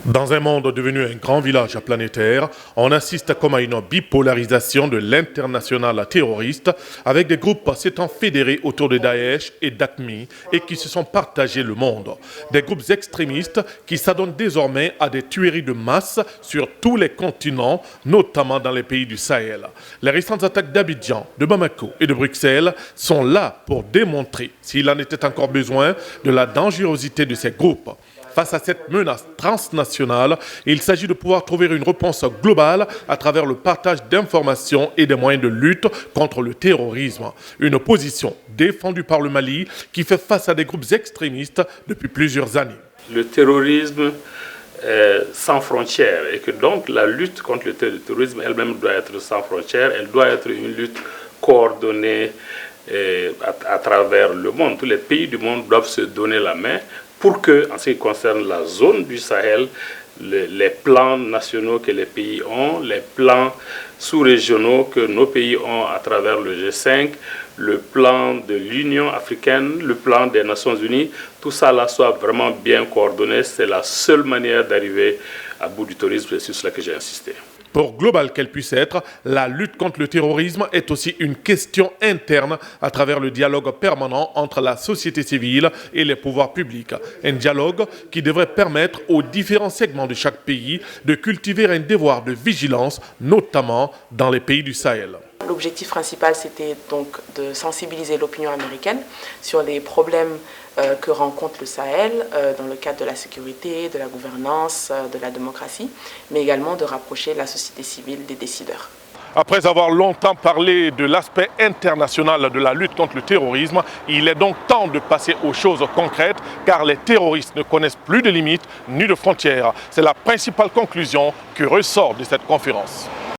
Dans un monde devenu un grand village planétaire, on assiste comme à une bipolarisation de l'international terroriste avec des groupes s'étant fédérés autour de Daesh et d'AQMI et qui se sont partagés le monde. Des groupes extrémistes qui s'adonnent désormais à des tueries de masse sur tous les continents, notamment dans les pays du Sahel. Les récentes attaques d'Abidjan, de Bamako et de Bruxelles sont là pour démontrer, s'il en était encore besoin, de la dangerosité de ces groupes. Face à cette menace transnationale, il s'agit de pouvoir trouver une réponse globale à travers le partage d'informations et des moyens de lutte contre le terrorisme. Une position défendue par le Mali qui fait face à des groupes extrémistes depuis plusieurs années. Le terrorisme est sans frontières et que donc la lutte contre le terrorisme elle-même doit être sans frontières, elle doit être une lutte coordonnée à travers le monde. Tous les pays du monde doivent se donner la main pour que, en ce qui concerne la zone du Sahel, les plans nationaux que les pays ont, les plans sous-régionaux que nos pays ont à travers le G5, le plan de l'Union africaine, le plan des Nations Unies, tout ça là soit vraiment bien coordonné. C'est la seule manière d'arriver à bout du terrorisme, c'est sur cela que j'ai insisté. Pour globale qu'elle puisse être, la lutte contre le terrorisme est aussi une question interne à travers le dialogue permanent entre la société civile et les pouvoirs publics. Un dialogue qui devrait permettre aux différents segments de chaque pays de cultiver un devoir de vigilance, notamment dans les pays du Sahel. L'objectif principal, c'était donc de sensibiliser l'opinion américaine sur les problèmes que rencontre le Sahel dans le cadre de la sécurité, de la gouvernance, de la démocratie, mais également de rapprocher la société civile des décideurs. Après avoir longtemps parlé de l'aspect international de la lutte contre le terrorisme, il est donc temps de passer aux choses concrètes car les terroristes ne connaissent plus de limites ni de frontières. C'est la principale conclusion que ressort de cette conférence.